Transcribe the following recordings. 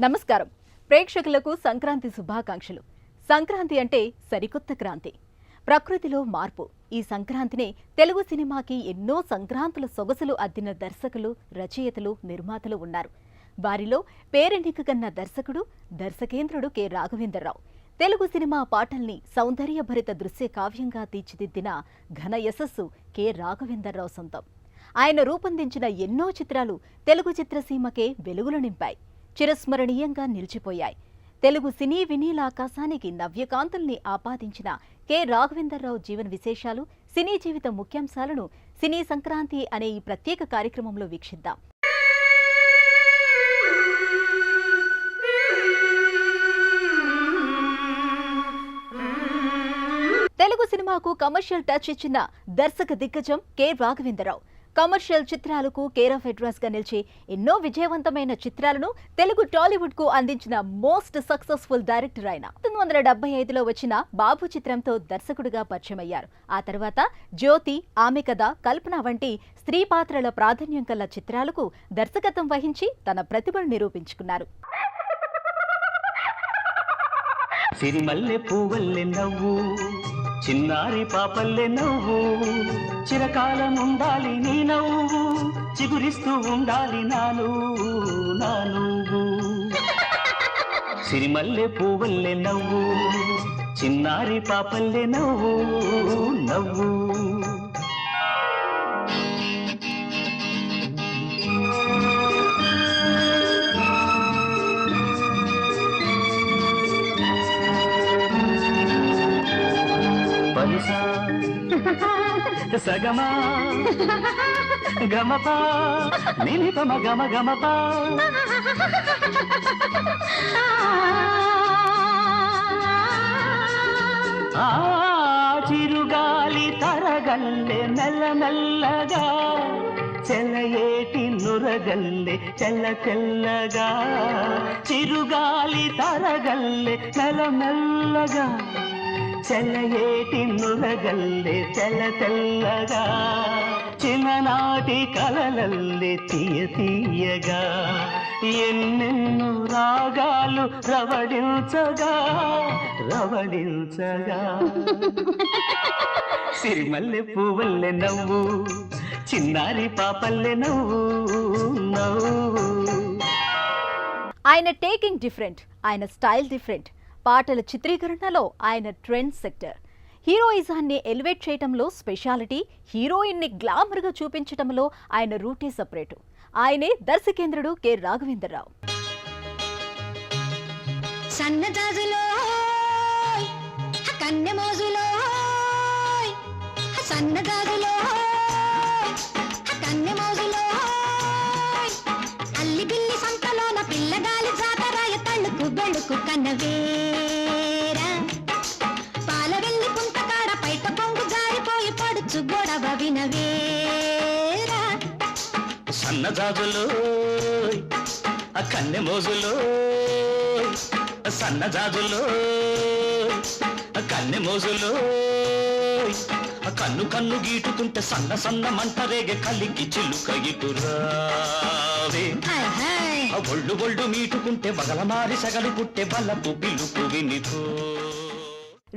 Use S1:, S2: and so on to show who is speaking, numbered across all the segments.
S1: నమస్కారం ప్రేక్షకులకు సంక్రాంతి శుభాకాంక్షలు. సంక్రాంతి అంటే సరికొత్త క్రాంతి, ప్రకృతిలో మార్పు. ఈ సంక్రాంతినే తెలుగు సినిమాకి ఎన్నో సంక్రాంతుల సొగసులు అద్దిన దర్శకులు, రచయితలు, నిర్మాతలు ఉన్నారు. వారిలో పేరెన్నికగన్న దర్శకుడు, దర్శకేంద్రుడు కె రాఘవేంద్రరావు. తెలుగు సినిమా పాటల్ని సౌందర్యభరిత దృశ్య కావ్యంగా తీర్చిదిద్దిన ఘన యశస్సు కె రాఘవేంద్రరావు సొంతం. ఆయన రూపొందించిన ఎన్నో చిత్రాలు తెలుగు చిత్రసీమకే వెలుగులు నింపాయి, చిరస్మరణీయంగా నిలిచిపోయాయి. తెలుగు సినీ వినీలాకాశానికి నవ్యకాంతుల్ని ఆపాదించిన కె రాఘవేంద్రరావు జీవన విశేషాలు, సినీ జీవిత ముఖ్యాంశాలను సినీ సంక్రాంతి అనే ఈ ప్రత్యేక కార్యక్రమంలో వీక్షిద్దాం. తెలుగు సినిమాకు కమర్షియల్ టచ్ ఇచ్చిన దర్శక దిగ్గజం కె రాఘవేంద్రరావు. కమర్షియల్ చిత్రాలకు కేర్ ఆఫ్ అడ్రస్ గా నిలిచి ఎన్నో విజయవంతమైన చిత్రాలను తెలుగు టాలీవుడ్ కు అందించిన మోస్ట్ సక్సెస్ఫుల్ డైరెక్టర్ ఆయన. 1975లో వచ్చిన బాబు చిత్రంతో దర్శకుడిగా పరిచయమయ్యారు. ఆ తర్వాత జ్యోతి, ఆమె కథ, కల్పన వంటి స్త్రీ పాత్రల ప్రాధాన్యం కల చిత్రాలకు దర్శకత్వం వహించి తన ప్రతిభను నిరూపించుకున్నారు.
S2: సిరిమల్లె పూవల్లె నవ్వు, చిన్నారి పాపల్లె నవ్వు, చిరకాలం ఉండాలి నీ నవ్వు, చిగురిస్తూ ఉండాలి నా నువ్వు. సిరిమల్లె పూవల్లె నవ్వు, చిన్నారి పాపల్లె నవ్వు నవ్వు. సగమా గమపా నిలిపమ గమ గమపా, ఆ చిరుగాలి తరగల్లె మెల్ల మెల్లగా, చెలయేటి నురగల్లె చెల్ల తెల్లగా. చిరుగాలి తరగల్లె మెల్ల మెల్లగా, చెలయేటి నురగల్లె చెల్ల తెల్లగా. చిన్ననాటి కలలల్లె తీయ తీయగా, ఎన్నెన్నో రాగాలు రవడించగా రవడించగా. సిరిమల్లె పువ్వుల్లె నవ్వు, చిన్నారి పాపల్లె నవ్వు నవ్వు.
S1: ఆయన టేకింగ్ డిఫరెంట్, ఆయన స్టైల్ డిఫరెంట్. పాటల చిత్రీకరణలో ఆయన ట్రెండ్ సెక్టర్. హీరోయిజాన్ని ఎలివేట్ చేయటంలో స్పెషాలిటీ, హీరోయిన్ని గ్లామర్గా చూపించటంలో ఆయన రూటే సపరేటు. ఆయనే దర్శకేంద్రుడు కె రాఘవేంద్రరావు.
S3: సన్నజాజులో కన్నెమోజులో, సన్నజాజులో కన్నెమోజులో, అల్లి బిల్లి సంతలోన పిల్లగాలి జాతరాయ తళ్ళుకు బెళ్ళుకు కన్నవేరా, పాల వెళ్ళి పుంతకాడ పైట పొంగు జారిపోయి పడుచు గొడవ వినవేరా.
S2: సన్నజాజులో కన్నెమోజులో, సన్నజాజులో కన్నెమోజులో, కన్ను కన్ను గీటుకుంటే సన్న సన్న మంట రేగే కలికి చిలుక ఇటురావే. ఒళ్ళు ఒళ్ళు మీటుకుంటే బగలమారి సగలు పుట్టే బల్లపు పిలుపు వినిపో.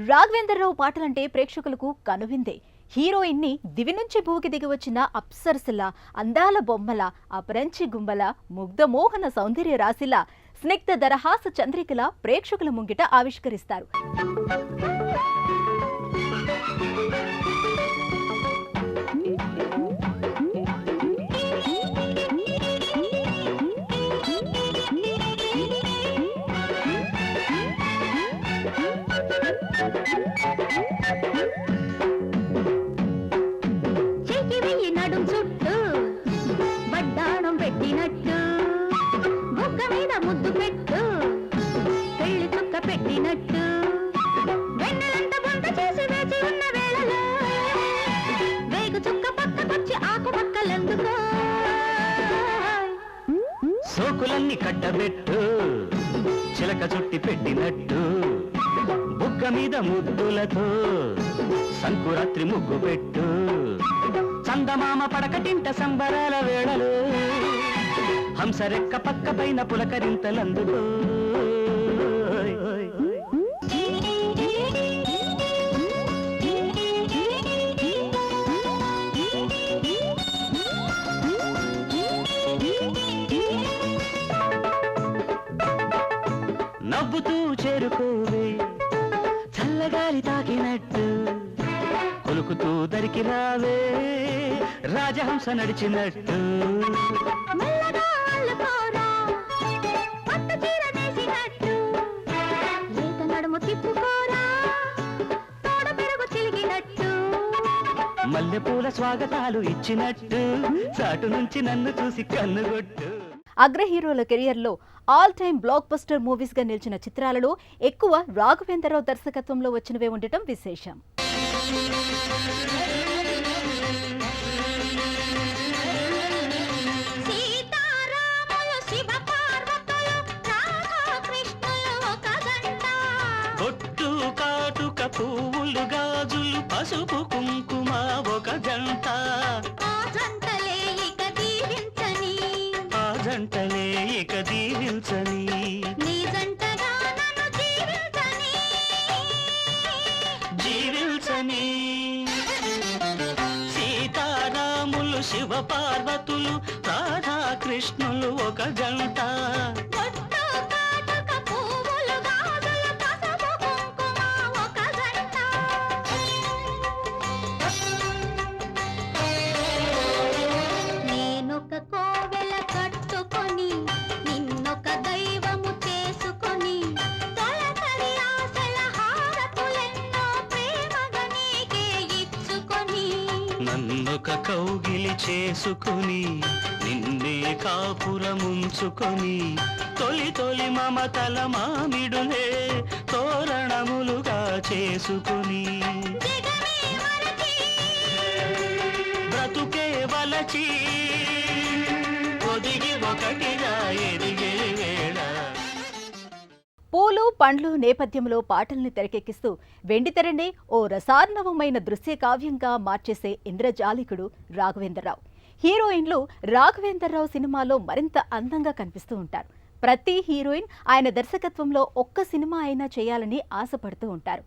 S1: రాఘవేంద్రరావు పాటలంటే ప్రేక్షకులకు కనువిందే. హీరోయిన్ని దివి నుంచి భూకి దిగి వచ్చిన అప్సరసల, అందాల బొమ్మల, అపరంచి గుమ్మల, ముగ్ధమోహన సౌందర్య రాశిలా, స్నిగ్ధ దరహాస చంద్రికల ప్రేక్షకుల ముంగిట ఆవిష్కరిస్తారు.
S3: నడుం చుట్టూ వడ్డాణం పెట్టినట్టు, బుగ్గ మీద ముద్దు పెట్టు పెళ్లి చుక్క పెట్టినట్టు, వెన్నెలంత బొంత చేసి వేచి ఉన్న వేళలో వేగు చుక్క పక్కకొచ్చి ఆకు పక్కలెందుకో.
S2: సోకులన్నీ కట్టబెట్టు చిలక చుట్టి పెట్టినట్టు, బుగ్గ మీద ముద్దులతో సంకురాత్రి ముగ్గు పెట్టు, చందమామ పడకటింట సంబరాల వేళలు హంసరెక్క పక్క పైన పులకరింతలందుకో నవ్వుతూ చేరుకోవే చల్లగాలి తాకినట్టు కొలుకుతూ దరికి రావే రాజహంస నడిచినట్టు
S3: మెల్లగా అల్లుకోరా, పట్టు చీర నేసినట్టు. లేత నడుము తిప్పుకోరా, తోడ పెరుగు చిలిగినట్టు.
S2: మల్లెపూల స్వాగతాలు ఇచ్చినట్టు చాటు నుంచి నన్ను చూసి కన్నుగొట్టు.
S1: అగ్ర హీరోల కెరియర్లో all time block buster movies గా నిలిచిన చిత్రాలలో ఎక్కువ రాఘవేంద్రరావు దర్శకత్వంలో వచ్చినవే ఉండటం విశేషం.
S3: సీతారాములు, శివ పార్వతులు, రాధాకృష్ణులు ఒక జంట.
S2: బొట్టు కాటుక పువ్వులు గాజులు పసుపు కుంకుమ ఒక జంట
S3: ఆ జంటలే ఇక దీవించని,
S2: ఆ జంటలే ఇక దీవించని
S3: నీ జంటగా నన్ను జీవించని.
S2: జీవించని సీతారాములు శివ పార్వతులు రాధాకృష్ణులు ఒక జంట
S3: బొట్టు కాటుక పువ్వులు గాజులు పసుపు కుంకుమ ఒక జంట. నేనొక కోవెల కట్టుకొని, నిన్నొక దైవము చేసుకొని, తొలకరి ఆశల హారతులెన్నో ప్రేమగా నీకే ఇచ్చుకొని.
S2: నన్నొక కౌగిలి చేసుకుని నిన్నే కాపురముంచుకొని తొలి తొలి మమతల మామిడులే తోరణములుగా చేసుకుని
S3: జగమే మరచి,
S2: బ్రతుకే వలచి ఒదిగి ఒకటిగా ఎదిగే వేళ.
S1: పూలు పండ్లు నేపథ్యంలో పాటల్ని తెరకెక్కిస్తూ వెండితెరనే ఓ రసార్ణవమైన దృశ్య కావ్యంగా మార్చేసే ఇంద్రజాలికుడు రాఘవేంద్రరావు. హీరోయిన్లు రాఘవేంద్రరావు సినిమాలో మరింత అందంగా కనిపిస్తూ ఉంటారు. ప్రతి హీరోయిన్ ఆయన దర్శకత్వంలో ఒక్క సినిమా అయినా చేయాలని ఆశపడుతూ ఉంటారు.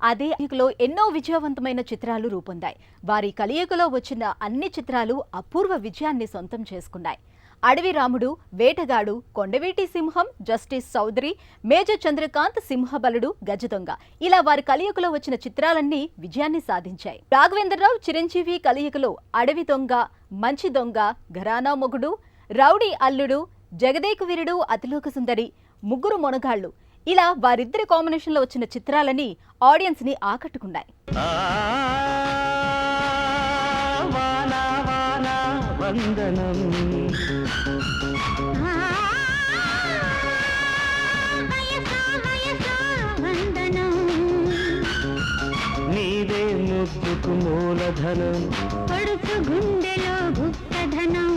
S1: అదే కలియుగలో ఎన్నో విజయవంతమైన చిత్రాలు రూపొందాయి. వారి కలియుగలో వచ్చిన అన్ని చిత్రాలు అపూర్వ విజయాన్ని సొంతం చేసుకున్నాయి. అడవి రాముడు, వేటగాడు, కొండవీటి సింహం, జస్టిస్ చౌదరి, మేజర్ చంద్రకాంత్, సింహబలుడు, గజదొంగ ఇలా వారి కలియుగలో వచ్చిన చిత్రాలన్నీ విజయాన్ని సాధించాయి. రాఘవేంద్రరావు చిరంజీవి కలియుగలో అడవి దొంగ, మంచి దొంగ, ఘరానా మొగుడు, రౌడీ అల్లుడు, జగదేక వీరుడు, అతిలోక సుందరి, ముగ్గురు మొనగాళ్లు ఇలా వారిద్దరి కాంబినేషన్లో వచ్చిన చిత్రాలని ఆడియన్స్ ని ఆకట్టుకున్నాయి.
S2: వానా వానా వందనం
S3: వయసా వయసా వందనం.
S2: నీవే ముద్దుకు మూలధనం
S3: పడుచు గుండెలో గుప్తధనం.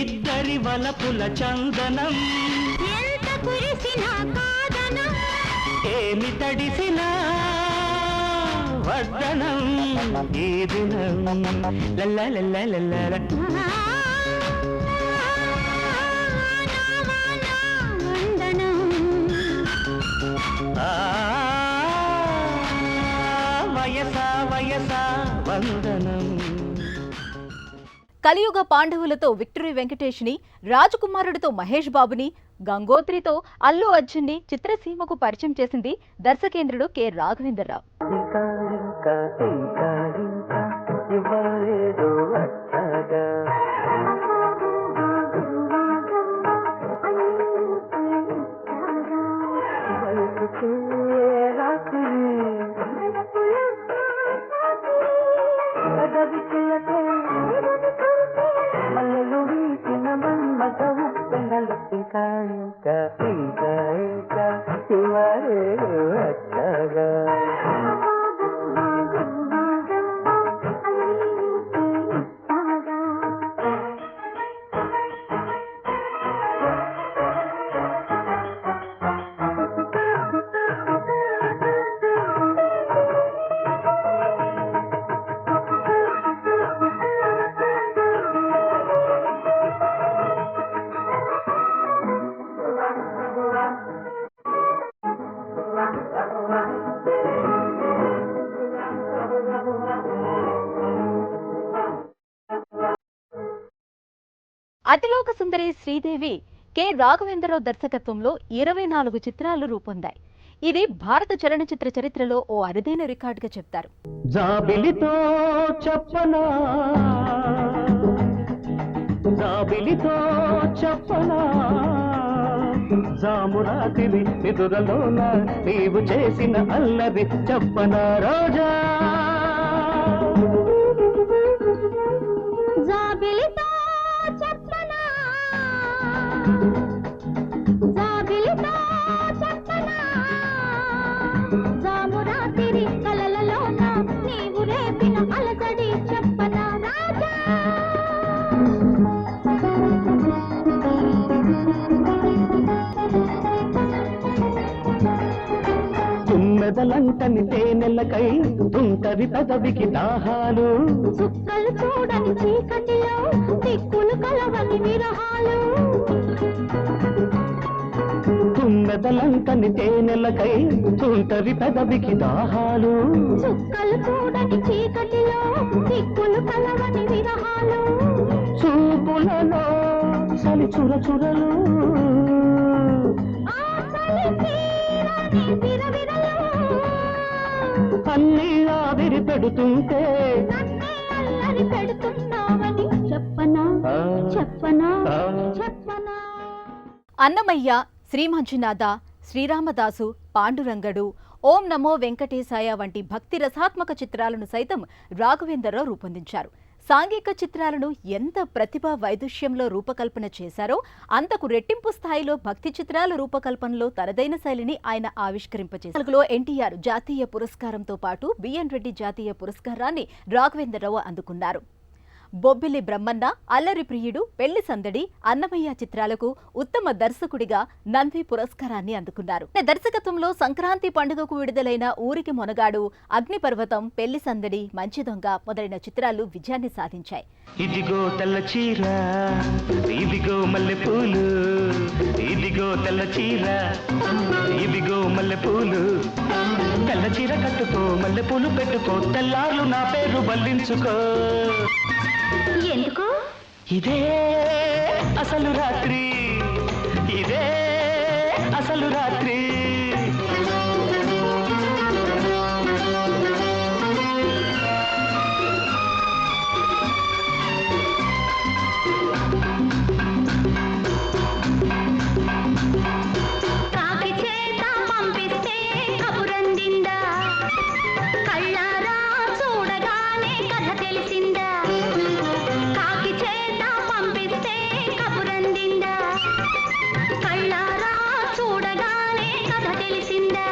S2: ఇద్దరి వలపుల చందనం
S3: ఎంత కురిసినా కాదనం.
S2: ఏమి తడిసినా వడ్డనం ఈ దినం లల్ల లల్ల లల్ల
S3: వందనం.
S2: వయసా వయసా వందనం.
S1: కలియుగ పాండవులతో విక్టరీ వెంకటేష్ని, రాజకుమారుడితో మహేష్ బాబుని, గంగోత్రితో అల్లు అర్జున్ని చిత్రసీమకు పరిచయం చేసింది దర్శకేంద్రుడు కె రాఘవేంద్రరావు. అతిలోక సుందరి శ్రీదేవి కె రాఘవేంద్రరావు దర్శకత్వంలో 24 చిత్రాలు రూపొందాయి. ఇది భారత చలనచిత్ర చరిత్రలో ఓ అరుదైన రికార్డుగా చెప్తారు.
S2: జాబిలితో చెప్పనా జాబిలితో చెప్పనా జామురాతిరి ఎదురలోన నీవు చేసిన అల్లరి చెప్పనా రోజా
S3: జాబిలితో చెప్పనా జాబిలితో చెప్పనా జామురాతిరి కలలలోన నీవు రేపిన అలసడి చెప్పనా రాజా
S2: తుమ్మెదలంటని తేనెలకై తుంటరి పెదవికి దాహాలు
S3: చుక్కలు చూడని చీకటిలో దిక్కులు కలవని విరహాలు
S2: తుమ్మెదలంటని తేనెలకై తుంటరి పెదవికి దాహాలు
S3: చుక్కలు చూడని చీకటిలో దిక్కులు కలవని విరహాలు
S2: చూపులలో చలి చురచురలు
S3: ఆశలు తీరని విరవిరలు
S2: అన్నీ ఆవిరి పెడుతుంటే
S3: నన్నే అల్లరి పెడుతున్నావని చెప్పనా చెప్పనా చెప్పనా
S1: అన్నమయ్య, శ్రీ మంజునాథ, శ్రీరామదాసు, పాండురంగడు, ఓం నమో వెంకటేశాయ వంటి భక్తి రసాత్మక చిత్రాలను సైతం రాఘవేంద్రరావు రూపొందించారు. సాంఘిక చిత్రాలను ఎంత ప్రతిభా వైదుష్యంలో రూపకల్పన చేశారో అంతకు రెట్టింపు స్థాయిలో భక్తి చిత్రాల రూపకల్పనలో తనదైన శైలిని ఆయన ఆవిష్కరింపచేశారు. ఎన్టీఆర్ జాతీయ పురస్కారంతో పాటు బిఎన్ రెడ్డి జాతీయ పురస్కారాన్ని రాఘవేంద్రరావు అందుకున్నారు. బొబ్బిలి బ్రహ్మన్న, అల్లరి ప్రియుడు, పెళ్లి సందడి, అన్నమయ్య చిత్రాలకు ఉత్తమ దర్శకుడిగా నంది పురస్కారాన్ని అందుకున్నారు. దర్శకత్వంలో సంక్రాంతి పండుగకు విడుదలైన ఊరికి మొనగాడు, అగ్నిపర్వతం, పెళ్లి సందడి, మంచి దొంగ మొదలైన చిత్రాలు విజయాన్ని సాధించాయి.
S2: ఇదిగో తెల్ల చీర ఇదిగో మల్లెపూలు ఇదిగో తెల్ల చీర ఇదిగో మల్లెపూలు తెల్ల చీర కట్టుకో మల్లెపూలు పెట్టుకో తెల్లార్లు నా పేరు బల్లించుకో
S3: ఎందుకు
S2: ఇదే అసలు రాత్రి ఇదే అసలు రాత్రి
S3: కాకి చేత పంపిస్తే కబురందిందా కళ్ళారా చూడగానే కథ తెలిసిందా కాకి చేత పంపిస్తే కబురందిందా కళ్ళారా చూడగానే కథ తెలిసిందా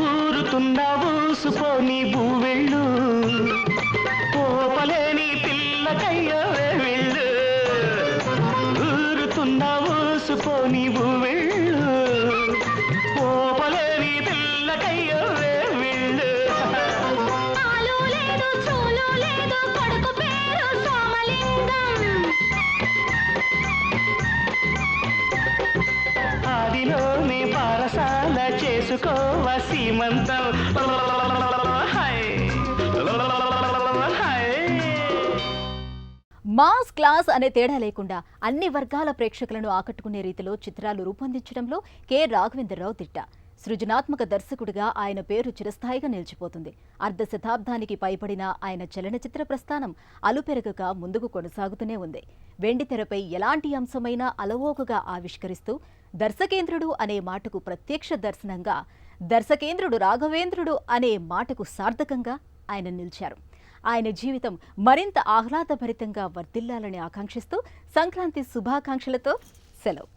S2: ఊరుతున్న ఊసుపోని భూవెళ్ళు పోపలేని పిల్లకయ్యవే వెళ్ళు ఊరుతున్న ఊసుపోని భూవెళ్ళు పోపలేని పిల్లకయ్యవే వెళ్ళు
S3: పాలు లేదు చూలు లేదు కొడుకు పేరు సోమలింగం
S2: ఆదిలోనే పారసాల చేసుకోవ సీమంతం హాయ్ హాయ్
S1: మాస్ క్లాస్ అనే తేడా లేకుండా అన్ని వర్గాల ప్రేక్షకులను ఆకట్టుకునే రీతిలో చిత్రాలు రూపొందించడంలో కె రాఘవేంద్రరావు దిట్ట. సృజనాత్మక దర్శకుడిగా ఆయన పేరు చిరస్థాయిగా నిలిచిపోతుంది. అర్ధ శతాబ్దానికి పైబడిన ఆయన చలనచిత్ర ప్రస్థానం అలుపెరగక ముందుకు కొనసాగుతూనే ఉంది. వెండితెరపై ఎలాంటి అంశమైనా అలవోకగా ఆవిష్కరిస్తూ దర్శకేంద్రుడు అనే మాటకు ప్రత్యక్ష దర్శనంగా, దర్శకేంద్రుడు రాఘవేంద్రుడు అనే మాటకు సార్థకంగా ఆయన నిలిచారు. ఆయన జీవితం మరింత ఆహ్లాదభరితంగా వర్ధిల్లాలని ఆకాంక్షిస్తూ సంక్రాంతి శుభాకాంక్షలతో సెలవు.